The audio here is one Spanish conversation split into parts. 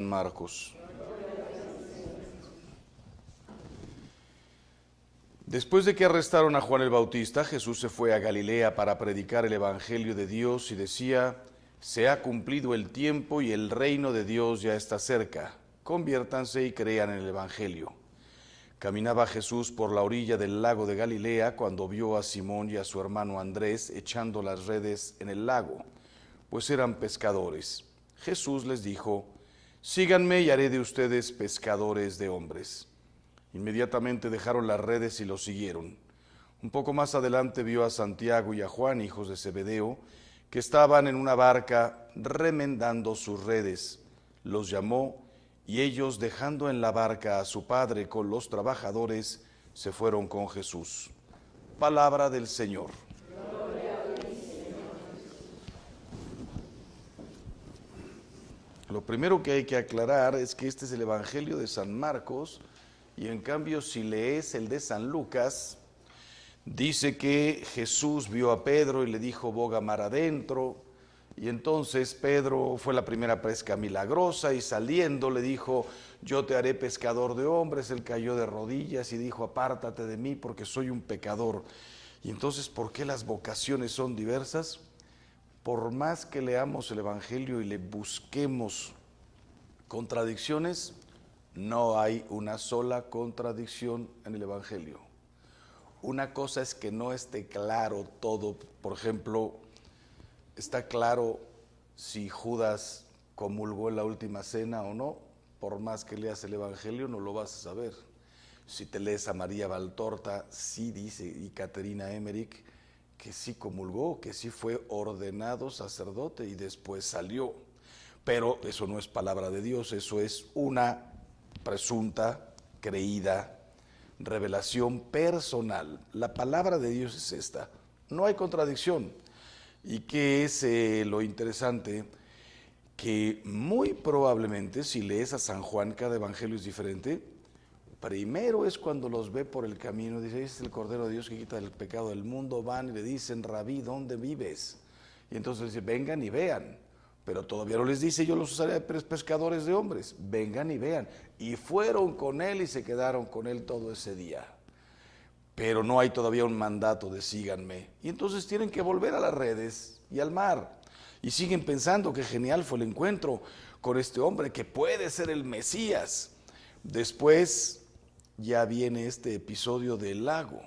Marcos. Después de que arrestaron a Juan el Bautista, Jesús se fue a Galilea para predicar el Evangelio de Dios y decía: se ha cumplido el tiempo y el reino de Dios ya está cerca. Conviértanse y crean en el Evangelio. Caminaba Jesús por la orilla del lago de Galilea cuando vio a Simón y a su hermano Andrés echando las redes en el lago, pues eran pescadores. Jesús les dijo: síganme y haré de ustedes pescadores de hombres. Inmediatamente dejaron las redes y lo siguieron. Un poco más adelante vio a Santiago y a Juan, hijos de Zebedeo, que estaban en una barca remendando sus redes. Los llamó y ellos, dejando en la barca a su padre con los trabajadores, se fueron con Jesús. Palabra del Señor. Lo primero que hay que aclarar es que este es el Evangelio de San Marcos, y en cambio si lees el de San Lucas, dice que Jesús vio a Pedro y le dijo: boga mar adentro, y entonces Pedro fue la primera pesca milagrosa y saliendo le dijo: yo te haré pescador de hombres. Él cayó de rodillas y dijo: apártate de mí porque soy un pecador. Y entonces, ¿por qué las vocaciones son diversas? Por más que leamos el Evangelio y le busquemos contradicciones, no hay una sola contradicción en el Evangelio. Una cosa es que no esté claro todo. Por ejemplo, está claro si Judas comulgó en la última cena o no. Por más que leas el Evangelio, no lo vas a saber. Si te lees a María Valtorta, sí dice, y Caterina Emmerich, que sí comulgó, que sí fue ordenado sacerdote y después salió. Pero eso no es palabra de Dios, eso es una presunta, creída, revelación personal. La palabra de Dios es esta, no hay contradicción. ¿Y qué es lo interesante? Que muy probablemente, si lees a San Juan, cada evangelio es diferente. Primero es cuando los ve por el camino, dice: este es el Cordero de Dios que quita el pecado del mundo. Van y le dicen: Rabí, ¿dónde vives? Y entonces dice: vengan y vean. Pero todavía no les dice: yo los haré pescadores de hombres. Vengan y vean. Y fueron con él y se quedaron con él todo ese día. Pero no hay todavía un mandato de síganme. Y entonces tienen que volver a las redes y al mar. Y siguen pensando que genial fue el encuentro con este hombre, que puede ser el Mesías. Después ya viene este episodio del lago.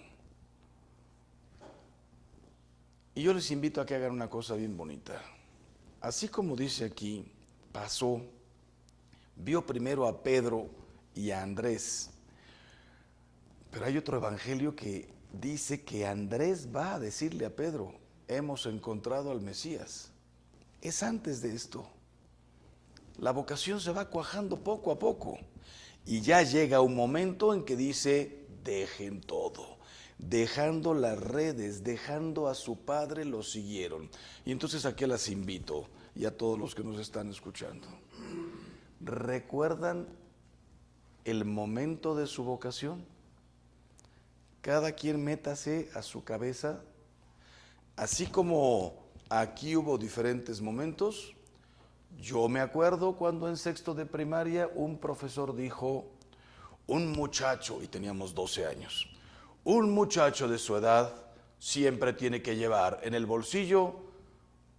Y yo les invito a que hagan una cosa bien bonita. Así como dice aquí, pasó, vio primero a Pedro y a Andrés. Pero hay otro evangelio que dice que Andrés va a decirle a Pedro: hemos encontrado al Mesías. Es antes de esto. La vocación se va cuajando poco a poco. Y ya llega un momento en que dice: dejen todo. Dejando las redes, dejando a su padre, lo siguieron. Y entonces aquí las invito, y a todos los que nos están escuchando. ¿Recuerdan el momento de su vocación? Cada quien métase a su cabeza. Así como aquí hubo diferentes momentos, yo me acuerdo cuando en sexto de primaria un profesor dijo: un muchacho, y teníamos 12 años, un muchacho de su edad siempre tiene que llevar en el bolsillo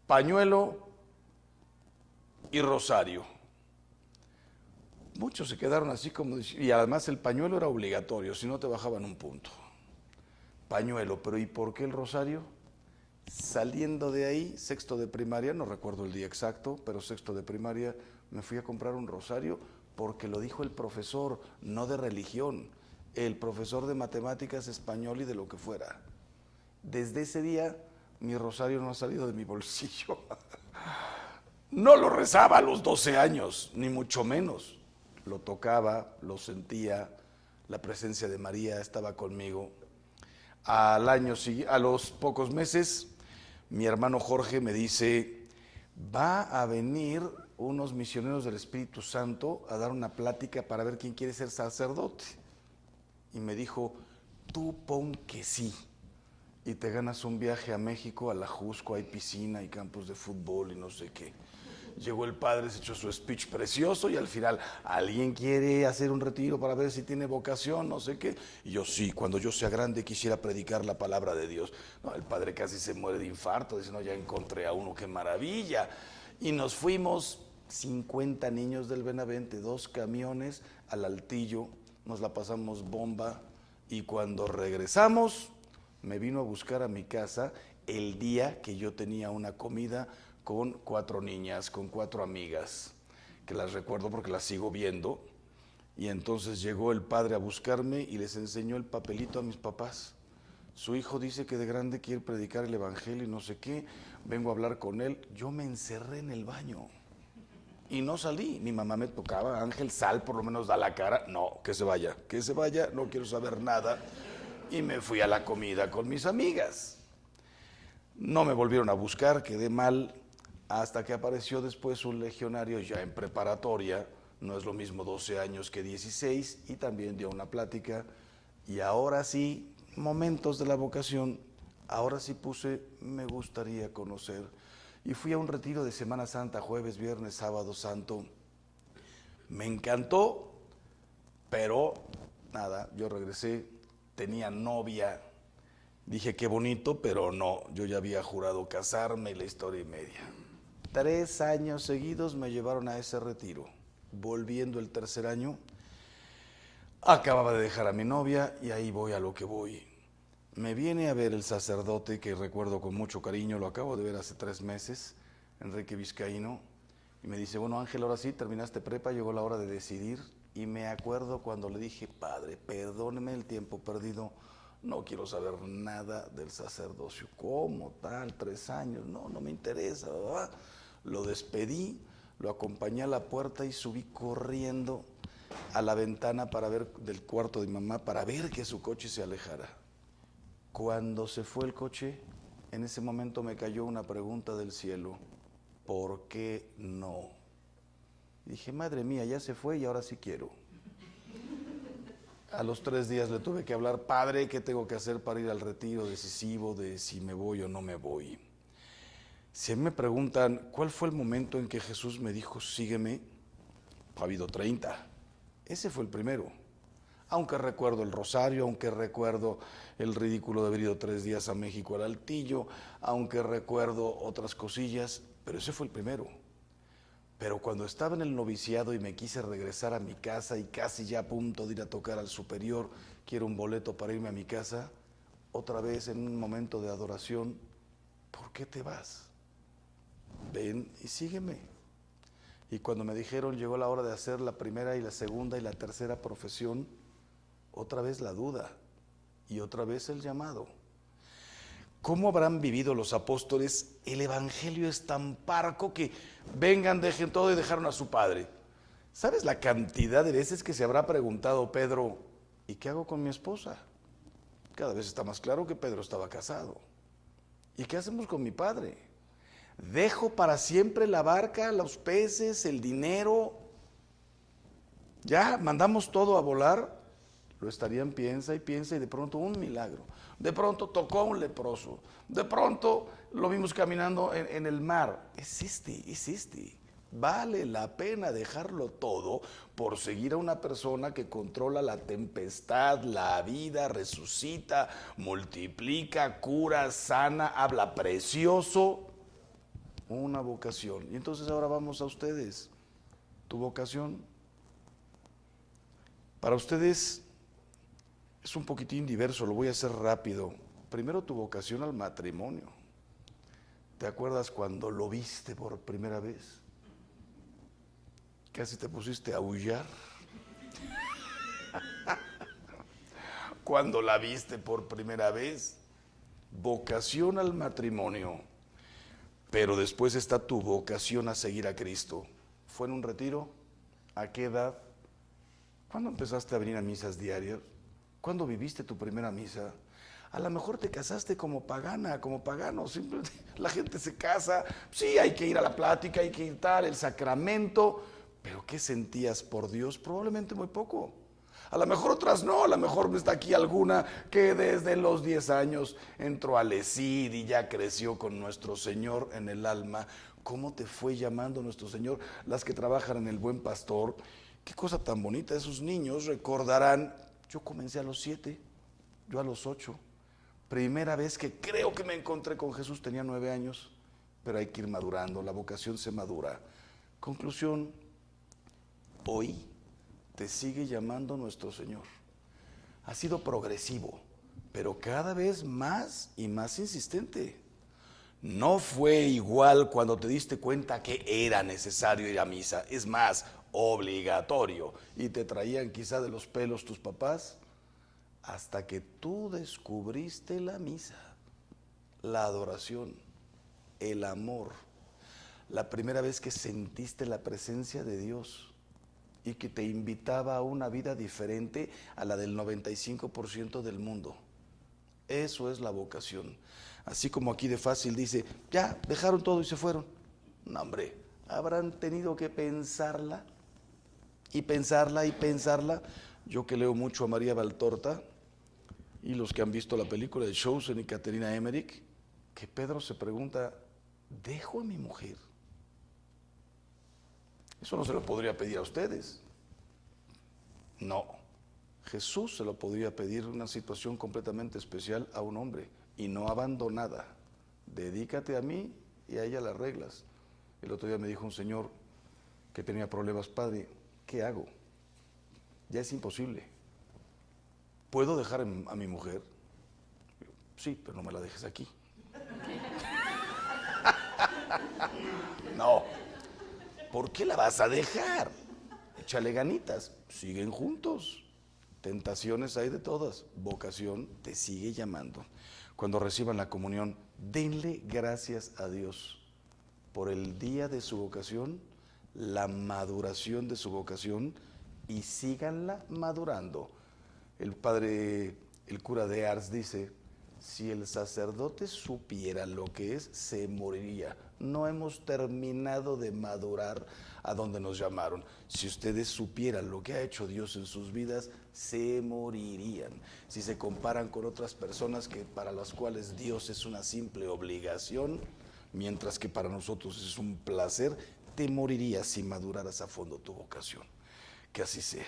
pañuelo y rosario. Muchos se quedaron así como, y además el pañuelo era obligatorio, si no te bajaban un punto. Pañuelo, pero ¿y por qué el rosario? Saliendo de ahí, sexto de primaria, no recuerdo el día exacto, pero sexto de primaria, me fui a comprar un rosario porque lo dijo el profesor, no de religión, el profesor de matemáticas, español y de lo que fuera. Desde ese día, mi rosario no ha salido de mi bolsillo. No lo rezaba a los 12 años, ni mucho menos. Lo tocaba, lo sentía, la presencia de María estaba conmigo. A los pocos meses, mi hermano Jorge me dice: va a venir unos misioneros del Espíritu Santo a dar una plática para ver quién quiere ser sacerdote. Y me dijo: tú pon que sí, y te ganas un viaje a México, a la Jusco, hay piscina y campos de fútbol y no sé qué. llegó el padre, se echó su speech precioso y al final, ¿alguien quiere hacer un retiro para ver si tiene vocación? No sé qué. Y yo, sí, cuando yo sea grande quisiera predicar la palabra de Dios. No, el padre casi se muere de infarto, dice, no, ya encontré a uno, qué maravilla. Y nos fuimos 50 niños del Benavente, 2 camiones al Altillo, nos la pasamos bomba y cuando regresamos me vino a buscar a mi casa el día que yo tenía una comida con 4 niñas, con 4 amigas, que las recuerdo porque las sigo viendo, y entonces llegó el padre a buscarme y les enseñó el papelito a mis papás. Su hijo dice que de grande quiere predicar el evangelio y no sé qué, vengo a hablar con él. Yo me encerré en el baño y no salí. Mi mamá me tocaba, Ángel, sal, por lo menos da la cara. No, que se vaya, no quiero saber nada. Y me fui a la comida con mis amigas. No me volvieron a buscar, quedé mal, hasta que apareció después un legionario ya en preparatoria, no es lo mismo 12 años que 16, y también dio una plática, y ahora sí, momentos de la vocación, ahora sí puse, me gustaría conocer, y fui a un retiro de Semana Santa, jueves, viernes, sábado santo, me encantó, pero nada, yo regresé, tenía novia, dije qué bonito, pero no, yo ya había jurado casarme y la historia y media. 3 años seguidos me llevaron a ese retiro. Volviendo el tercer año, acababa de dejar a mi novia y ahí voy a lo que voy. Me viene a ver el sacerdote que recuerdo con mucho cariño, lo acabo de ver hace 3 meses, Enrique Vizcaíno, y me dice, bueno Ángel, ahora sí, terminaste prepa, llegó la hora de decidir, y me acuerdo cuando le dije, padre, perdóneme el tiempo perdido, no quiero saber nada del sacerdocio, ¿cómo tal? 3 años, no me interesa, ¿verdad? Lo despedí, lo acompañé a la puerta y subí corriendo a la ventana para ver del cuarto de mi mamá, para ver que su coche se alejara. Cuando se fue el coche, en ese momento me cayó una pregunta del cielo, ¿por qué no? Y dije, madre mía, ya se fue y ahora sí quiero. A los 3 días le tuve que hablar, padre, ¿qué tengo que hacer para ir al retiro decisivo de si me voy o no me voy? Si me preguntan, ¿cuál fue el momento en que Jesús me dijo, sígueme? Ha habido 30. Ese fue el primero. Aunque recuerdo el rosario, aunque recuerdo el ridículo de haber ido 3 días a México al Altillo, aunque recuerdo otras cosillas, pero ese fue el primero. Pero cuando estaba en el noviciado y me quise regresar a mi casa y casi ya a punto de ir a tocar al superior, quiero un boleto para irme a mi casa, otra vez en un momento de adoración, ¿por qué te vas? Ven y sígueme. Y cuando me dijeron, llegó la hora de hacer la primera y la segunda y la tercera profesión, otra vez la duda y otra vez el llamado. ¿Cómo habrán vivido los apóstoles? El evangelio es tan parco que vengan, dejen todo y dejaron a su padre. ¿Sabes la cantidad de veces que se habrá preguntado Pedro, ¿y qué hago con mi esposa? Cada vez está más claro que Pedro estaba casado. ¿Y qué hacemos con mi padre? ¿Dejo para siempre la barca, los peces, el dinero? ¿Ya mandamos todo a volar? Lo estarían, piensa y piensa, y de pronto un milagro. De pronto tocó a un leproso. De pronto lo vimos caminando en el mar. Es este. Vale la pena dejarlo todo por seguir a una persona que controla la tempestad, la vida, resucita, multiplica, cura, sana, habla precioso. Una vocación. Y entonces ahora vamos a ustedes. ¿Tu vocación? Para ustedes es un poquitín diverso, lo voy a hacer rápido. Primero, tu vocación al matrimonio. ¿Te acuerdas cuando lo viste por primera vez? Casi te pusiste a aullar. Cuando la viste por primera vez. Vocación al matrimonio. Pero después está tu vocación a seguir a Cristo. ¿Fue en un retiro? ¿A qué edad? ¿Cuándo empezaste a venir a misas diarias? ¿Cuándo viviste tu primera misa? A lo mejor te casaste como pagana, como pagano. Simplemente la gente se casa. Sí, hay que ir a la plática, hay que ir tal, el sacramento. Pero ¿qué sentías por Dios? Probablemente muy poco. A lo mejor otras no, a lo mejor está aquí alguna que desde los 10 años entró al ESID y ya creció con nuestro Señor en el alma. ¿Cómo te fue llamando nuestro Señor? Las que trabajan en el Buen Pastor, qué cosa tan bonita. Esos niños recordarán, yo comencé a los 7, yo a los 8. Primera vez que creo que me encontré con Jesús, tenía 9 años, pero hay que ir madurando, la vocación se madura. Conclusión, hoy te sigue llamando nuestro Señor. Ha sido progresivo, pero cada vez más y más insistente. No fue igual cuando te diste cuenta que era necesario ir a misa, es más, obligatorio, y te traían quizá de los pelos tus papás, hasta que tú descubriste la misa, la adoración, el amor, la primera vez que sentiste la presencia de Dios y que te invitaba a una vida diferente a la del 95% del mundo. Eso es la vocación. Así como aquí de fácil dice, ya, dejaron todo y se fueron. No, hombre, habrán tenido que pensarla y pensarla y pensarla. Yo que leo mucho a María Valtorta y los que han visto la película de Chosen y Caterina Emmerich, que Pedro se pregunta, ¿dejo a mi mujer? Eso no se lo podría pedir a ustedes. No, Jesús se lo podría pedir en una situación completamente especial a un hombre y no abandonada. Dedícate a mí y a ella las reglas. El otro día me dijo un señor que tenía problemas, padre, ¿qué hago? Ya es imposible. ¿Puedo dejar a mi mujer? Sí, pero no me la dejes aquí. No. ¿Por qué la vas a dejar? Échale ganitas, siguen juntos. Tentaciones hay de todas, vocación te sigue llamando. Cuando reciban la comunión, denle gracias a Dios por el día de su vocación, la maduración de su vocación, y síganla madurando. El cura de Ars dice, si el sacerdote supiera lo que es, se moriría. No hemos terminado de madurar a donde nos llamaron. Si ustedes supieran lo que ha hecho Dios en sus vidas, se morirían. Si se comparan con otras personas para las cuales Dios es una simple obligación, mientras que para nosotros es un placer, te morirías si maduraras a fondo tu vocación. Que así sea.